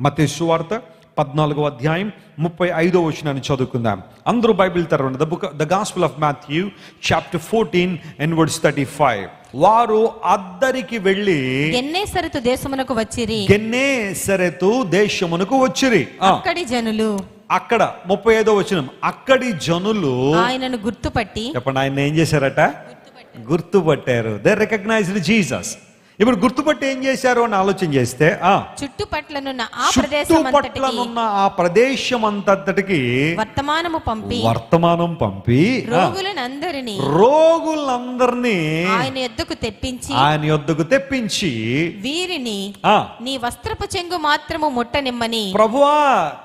మత్తయి సువార్త 14వ అధ్యాయం 35వ వచనాన్ని చదువుకుందాం. అందరూ బైబిల్ తెరవండి. The gospel of Matthew chapter 14 and verse 35. వారు అద్దరికి వెళ్ళి గెన్నేసరెతు దేశమునకు వచ్చిరి. గెన్నేసరెతు దేశమునకు వచ్చిరి. అక్కడి జనులు, అక్కడ 35వ వచనం, అక్కడి జనులు ఆయనను గుర్తుపట్టి, చెప్పండి, ఆయన ఏం చేశారట? గుర్తుపట్టారు. They recognized Jesus. ఇప్పుడు గుర్తుపట్టి ఏం చేశారు అని ఆలోచన చేస్తే, చుట్టుపట్లనున్న ఆ ప్రదేశం అంతటికి వర్తమానం పంపి రోగులందరినీ ఆయన యొద్దకు తెప్పించి వీరిని నీ వస్త్రపు చెంగు మాత్రము ముట్టనిమ్మని, ప్రభువా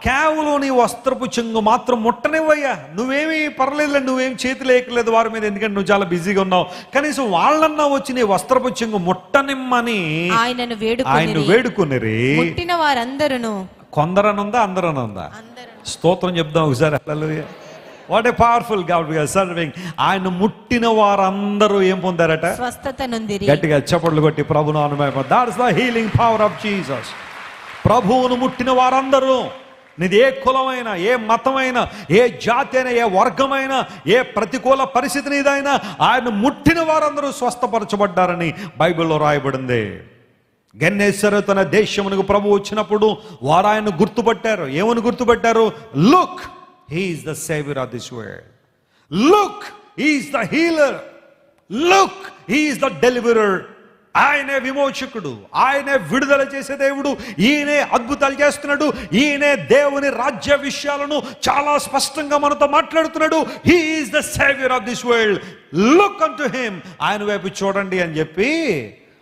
కేవలం నీ వస్త్రపు చెంగు మాత్రం ముట్టనివ్వయ్యా, నువ్వేమి పర్లేదు, నువ్వేం చేతి లేకలేదు వారి మీద, ఎందుకంటే నువ్వు చాలా బిజీగా ఉన్నావు, కనీసం వాళ్ళన్నా వచ్చి నీ వస్త్రపు చెంగు ముట్టనిమ్మని ఆయనను వేడుకునిరి. ముట్టిన వారందరూ, కొందరనుందా అందరనుందా? స్తోత్రం చెప్దాం ఒకసారి. Hallelujah. What a powerful God we are serving. ఆయన ముట్టిన వారందరూ ఏం పొందారట? స్వస్థత నొందిరి. గట్టిగా చప్పట్లు కొట్టి ప్రభువును ఆనందపడ. That is the healing power of Jesus. ప్రభువును ముట్టిన వారందరూ, నీది ఏ కులమైనా, ఏ మతమైనా, ఏ జాతి అయినా, ఏ వర్గమైనా, ఏ ప్రతికూల పరిస్థితి నీదైనా, ఆయన ముట్టిన వారందరూ స్వస్థపరచబడ్డారని బైబిల్లో రాయబడింది. గెన్నేసరెతు అనే దేశమునకు ప్రభు వచ్చినప్పుడు వారు ఆయన గుర్తుపట్టారు. ఏమని గుర్తుపట్టారు? Look, he is the saviour of this world. Look, he is the healer. Look, he is the deliverer. ఆయనే విమోచకుడు, ఆయనే విడుదల చేసే దేవుడు, ఈయనే అద్భుతాలు చేస్తున్నాడు, ఈయనే దేవుని రాజ్య విషయాలను చాలా స్పష్టంగా మనతో మాట్లాడుతున్నాడు. He is the saviour of this world. Look unto him. ఆయన వైపు చూడండి అని చెప్పి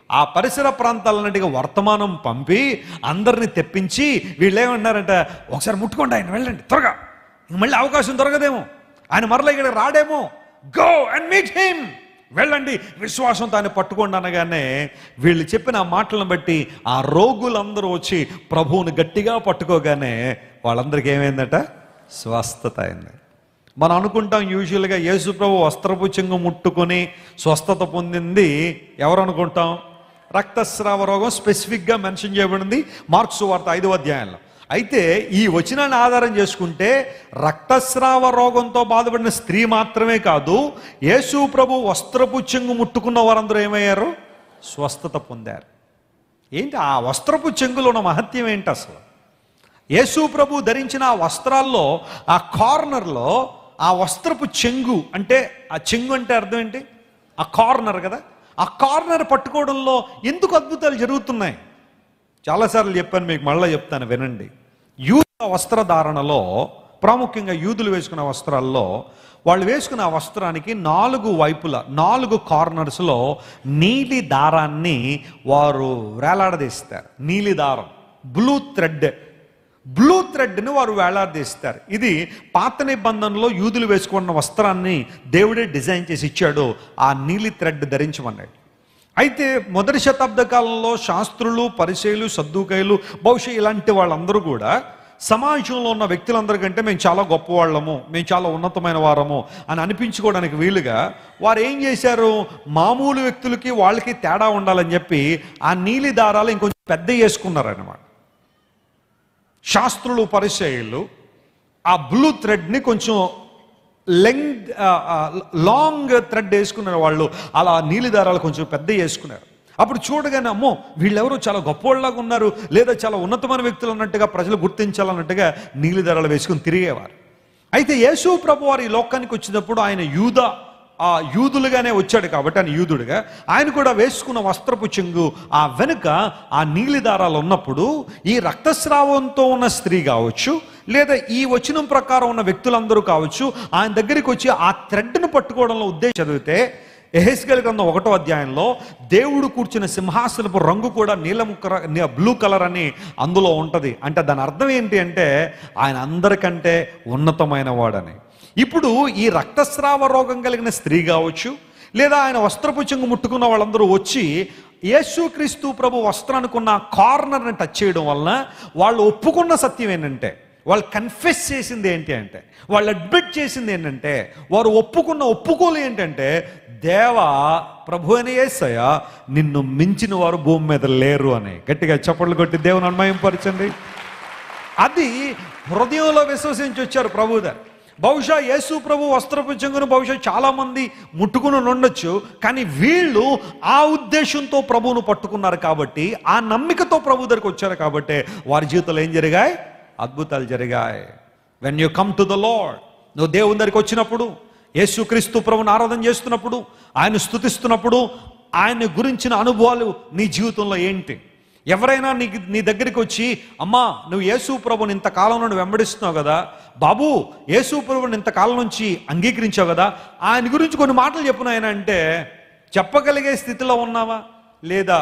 ఆ పరిసర ప్రాంతాలన్నిటికీ వర్తమానం పంపి అందరిని తెప్పించి వీళ్ళు ఏమన్నారంట, ఒకసారి ముట్టుకోండి, ఆయన వెళ్ళండి త్వరగా, మళ్ళీ అవకాశం దొరకదేమో, ఆయన మరలా ఇక్కడ రాడేమో, గో అండ్ మీట్ హిమ్, వెళ్ళండి, విశ్వాసంతో ఆయన పట్టుకోండి అనగానే వీళ్ళు చెప్పిన ఆ మాటలను బట్టి ఆ రోగులందరూ వచ్చి ప్రభువుని గట్టిగా పట్టుకోగానే వాళ్ళందరికీ ఏమైందట? స్వస్థత అయింది. మనం అనుకుంటాం యూజువల్గా యేసు ప్రభు వస్త్రపు చెంగు ముట్టుకొని స్వస్థత పొందింది ఎవరు అనుకుంటాం? రక్తస్రావ రోగం స్పెసిఫిక్గా మెన్షన్ చేయబడింది మార్కు సువార్త 5వ అధ్యాయంలో. అయితే ఈ వచనాన్ని ఆధారం చేసుకుంటే రక్తస్రావ రోగంతో బాధపడిన స్త్రీ మాత్రమే కాదు, యేసు ప్రభు వస్త్రపు చెంగు ముట్టుకున్న వారందరూ ఏమయ్యారు? స్వస్థత పొందారు. ఏంటి ఆ వస్త్రపు చెంగులో ఉన్న మహత్యం ఏంటి అసలు? యేసు ప్రభు ధరించిన ఆ వస్త్రాల్లో ఆ కార్నర్లో ఆ వస్త్రపు చెంగు అంటే, ఆ చెంగు అంటే అర్థం ఏంటి? ఆ కార్నర్ కదా. ఆ కార్నర్ పట్టుకోవడంలో ఎందుకు అద్భుతాలు జరుగుతున్నాయి? చాలాసార్లు చెప్పాను మీకు, మళ్ళీ చెప్తాను వినండి. యూదుల వస్త్రధారణలో, ప్రాముఖ్యంగా యూదులు వేసుకున్న వస్త్రాల్లో, వాళ్ళు వేసుకున్న ఆ వస్త్రానికి 4 వైపుల 4 కార్నర్స్లో నీలి దారాన్ని వారు వేలాడదీస్తారు. నీలి దారం, బ్లూ థ్రెడ్ని వారు వేలాడదీస్తారు. ఇది పాత నిబంధనలో యూదులు వేసుకున్న వస్త్రాన్ని దేవుడే డిజైన్ చేసి ఇచ్చాడు, ఆ నీలి థ్రెడ్ ధరించమన్నాడు. అయితే మొదటి శతాబ్ద కాలంలో శాస్త్రులు, పరిసయ్యులు, సద్దూకయ్యులు, బహుశా ఇలాంటి వాళ్ళందరూ కూడా సమాజంలో ఉన్న వ్యక్తులందరికంటే మేము చాలా గొప్పవాళ్ళము, మేము చాలా ఉన్నతమైన వారము అని అనిపించుకోవడానికి వీలుగా వారు ఏం చేశారు? మామూలు వ్యక్తులకి వాళ్ళకి తేడా ఉండాలని చెప్పి ఆ నీలి దారాలు ఇంకొంచెం పెద్ద చేసుకున్నారన్నమాట. శాస్త్రులు, పరిసయ్యులు ఆ బ్లూ థ్రెడ్ని కొంచెం లాంగ్ థ్రెడ్ వేసుకున్నారు. వాళ్ళు అలా నీలి దారాలు కొంచెం పెద్ద వేసుకున్నారు. అప్పుడు చూడగానే అమ్మో వీళ్ళెవరో చాలా గొప్పవాళ్ళలాగా ఉన్నారు, లేదా చాలా ఉన్నతమైన వ్యక్తులు అన్నట్టుగా ప్రజలు గుర్తించాలన్నట్టుగా నీలి దారాలు వేసుకుని తిరిగేవారు. అయితే యేసు ప్రభు వారు ఈ లోకానికి వచ్చినప్పుడు ఆయన యూదులుగానే వచ్చాడు కాబట్టి, ఆయన యూదుడుగా ఆయన కూడా వేసుకున్న వస్త్రపు చెంగు ఆ వెనుక ఆ నీలి దారాలు ఉన్నప్పుడు ఈ రక్తస్రావంతో ఉన్న స్త్రీ కావచ్చు, లేదా ఈ వచనం ప్రకారం ఉన్న వ్యక్తులందరూ కావచ్చు, ఆయన దగ్గరికి వచ్చి ఆ థ్రెడ్ను పట్టుకోవడంలో ఉద్దేశం చదివితే యెహెజ్కేలు గ్రంథం 1వ అధ్యాయంలో దేవుడు కూర్చున్న సింహాసనపు రంగు కూడా బ్లూ కలర్ అని అందులో ఉంటుంది. అంటే దాని అర్థం ఏంటి అంటే ఆయన అందరికంటే ఉన్నతమైన వాడని. ఇప్పుడు ఈ రక్తస్రావ రోగం కలిగిన స్త్రీ కావచ్చు, లేదా ఆయన వస్త్రపు చెంగు ముట్టుకున్న వాళ్ళందరూ వచ్చి యేసుక్రీస్తు ప్రభు వస్త్రానికి ఉన్న కార్నర్ని టచ్ చేయడం వలన వాళ్ళు ఒప్పుకున్న సత్యం ఏంటంటే, వాళ్ళు కన్ఫెస్ చేసింది ఏంటి అంటే, వాళ్ళు అడ్మిట్ చేసింది ఏంటంటే, వారు ఒప్పుకోలు ఏంటంటే, దేవా ప్రభు అని యేసయ్య నిన్ను మించిన వారు భూమి మీద లేరు అని. గట్టిగా చప్పట్లు కొట్టి దేవుని అన్మయంపరచండి. అది హృదయంలో విశ్వసించి వచ్చారు ప్రభు దగ్గర. బహుశా యేసు ప్రభు వస్త్రపు చెంగును బహుశా చాలామంది ముట్టుకుని ఉండొచ్చు, కానీ వీళ్ళు ఆ ఉద్దేశంతో ప్రభువును పట్టుకున్నారు కాబట్టి, ఆ నమ్మికతో ప్రభు దగ్గరికి వచ్చారు కాబట్టి వారి జీవితంలో ఏం జరిగాయి? అద్భుతాలు జరిగాయి. When you come to the lord, నువ్వు దేవుని దగ్గరికి వచ్చినప్పుడు, యేసుక్రీస్తు ప్రభువుని ఆరాధన చేస్తున్నప్పుడు, ఆయన స్తుతిస్తున్నప్పుడు, ఆయన గురించిన అనుభవాలు నీ జీవితంలో ఏంటి? ఎవరైనా నీ దగ్గరికి వచ్చి, అమ్మా నువ్వు యేసు ప్రభుని ఇంతకాలం నుండి వెంబడిస్తున్నావు కదా, బాబు యేసు ప్రభుని ఇంతకాలం నుంచి అంగీకరించావు కదా, ఆయన గురించి కొన్ని మాటలు చెప్పు నాయన అంటే చెప్పగలిగే స్థితిలో ఉన్నావా లేదా?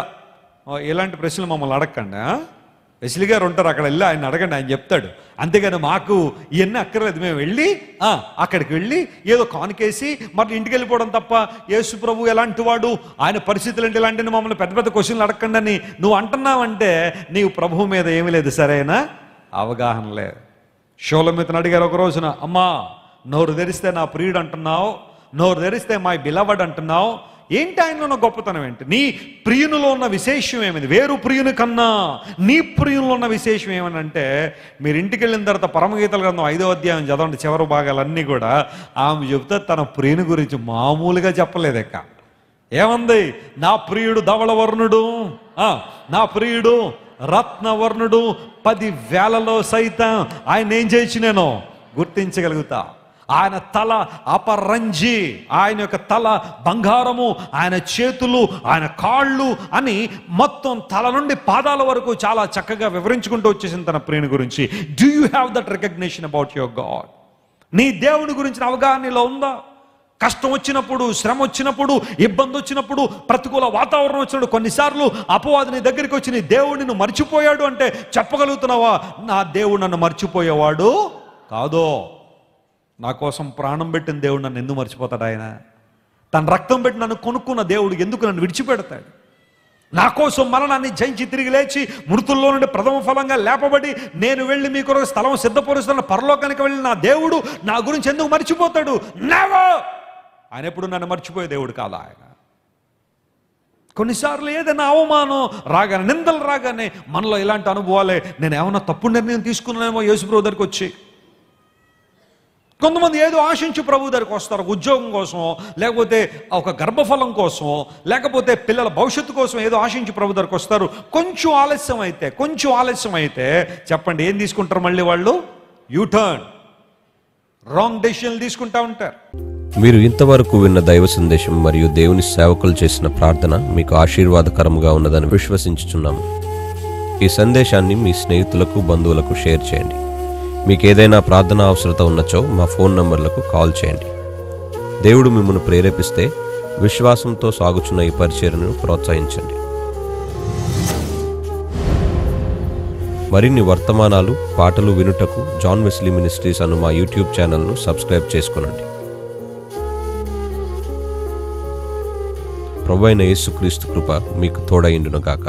ఇలాంటి ప్రశ్నలు మమ్మల్ని అడగండి. వెస్లీ గారు ఉంటారు, అక్కడ వెళ్ళి ఆయన అడగండి, ఆయన చెప్తాడు. అంతేగాని మాకు ఇవన్నీ అక్కర్లేదు. మేము వెళ్ళి అక్కడికి వెళ్ళి ఏదో కానుకేసి మరి ఇంటికి వెళ్ళిపోవడం తప్ప, యేసు ప్రభు ఎలాంటి వాడు, ఆయన పరిస్థితులు అంటే ఇలాంటి మమ్మల్ని పెద్ద పెద్ద క్వశ్చన్లు అడగండి అని నువ్వు అంటున్నావంటే నీవు ప్రభువు మీద ఏమీ లేదు, సరైన అవగాహన లేదు. షోలమితను అడిగారు ఒక రోజున, అమ్మా నోరు తెరిస్తే నా ప్రియుడు అంటున్నావు, నోరు తెరిస్తే మై బిలవడ్ అంటున్నావు, ఏంటి ఆయనలో ఉన్న గొప్పతనం ఏంటి? నీ ప్రియునిలో ఉన్న విశేషం ఏమైంది? వేరు ప్రియుని కన్నా నీ ప్రియునిలో ఉన్న విశేషం ఏమనంటే, మీరు ఇంటికి వెళ్ళిన తర్వాత పరమగీతల గ్రంథం 5వ అధ్యాయం చదవండి, చివరి భాగాలన్నీ కూడా ఆమె చెబుతా తన ప్రియుని గురించి మామూలుగా చెప్పలేదక్క. ఏమంది? నా ప్రియుడు ధవళవర్ణుడు, నా ప్రియుడు రత్నవర్ణుడు, 10,000లో సైతం ఆయన ఏం చేయొచ్చు నేను గుర్తించగలుగుతా. ఆయన తల అపరంజి, ఆయన యొక్క తల బంగారము, ఆయన చేతులు, ఆయన కాళ్ళు అని మొత్తం తల నుండి పాదాల వరకు చాలా చక్కగా వివరించుకుంటూ వచ్చేసింది తన ప్రియుని గురించి. Do you have that recognition about your God? నీ దేవుని గురించిన అవగాహనలో ఉందా? కష్టం వచ్చినప్పుడు, శ్రమ వచ్చినప్పుడు, ఇబ్బంది వచ్చినప్పుడు, ప్రతికూల వాతావరణం వచ్చినప్పుడు, కొన్నిసార్లు అపవాది నీ దగ్గరికి వచ్చి నీ దేవుడిని నువ్వు మర్చిపోయాడు అంటే చెప్పగలుగుతున్నావా? నా దేవుడు నన్ను మర్చిపోయేవాడు కాదో, నా కోసం ప్రాణం పెట్టిన దేవుడు నన్ను ఎందుకు మర్చిపోతాడు? ఆయన తన రక్తం పెట్టి నన్ను కొనుక్కున్న దేవుడు ఎందుకు నన్ను విడిచిపెడతాడు? నా కోసం మరణాన్ని జయించి తిరిగి లేచి మృతుల్లో నుండి ప్రథమ ఫలంగా లేపబడి నేను వెళ్ళి మీ కొరకు స్థలం సిద్ధపరుస్తున్న పరలోకానికి వెళ్ళి నా దేవుడు నా గురించి ఎందుకు మర్చిపోతాడు? నెవర్! ఆయన ఎప్పుడు నన్ను మర్చిపోయే దేవుడు కాదు ఆయన. కొన్నిసార్లు ఏదైనా అవమానం రాగానే, నిందలు రాగానే మనలో ఇలాంటి అనుభవాలే, నేను ఏమన్నా తప్పుడు నిర్ణయం తీసుకున్నానేమో యేసు ప్రభు దగ్గరికి వచ్చి. కొంతమంది ఏదో ఆశించి ప్రభు దగ్గరికి వస్తారు, ఉద్యోగం కోసమో, లేకపోతే ఒక గర్భఫలం కోసమో, లేకపోతే పిల్లల భవిష్యత్తు కోసం ఏదో ఆశించి ప్రభు దగ్గరికి వస్తారు. కొంచెం ఆలస్యం అయితే చెప్పండి ఏం తీసుకుంటారు? మళ్ళీ వాళ్ళు యూటర్న్, రాంగ్ డెసిషన్ తీసుకుంటా ఉంటారు. మీరు ఇంతవరకు విన్న దైవ సందేశం మరియు దేవుని సేవకులు చేసిన ప్రార్థన మీకు ఆశీర్వాదకరంగా ఉన్నదని విశ్వసించుచున్నాము. ఈ సందేశాన్ని మీ స్నేహితులకు, బంధువులకు షేర్ చేయండి. మీకు ఏదైనా ప్రార్థన అవసరత ఉన్నచో మా ఫోన్ నంబర్లకు కాల్ చేయండి. దేవుడు మిమ్మల్ని ప్రేరేపిస్తే విశ్వాసంతో సాగుచున్న ఈ పరిచర్యను ప్రోత్సహించండి. మరిన్ని వర్తమానాలు, పాటలు వినుటకు జాన్ వెస్లీ మినిస్ట్రీస్ అను మా యూట్యూబ్ ఛానల్ను సబ్స్క్రైబ్ చేసుకొనండి. ప్రభువైన యేసుక్రీస్తు కృప మీకు తోడైండును గాక.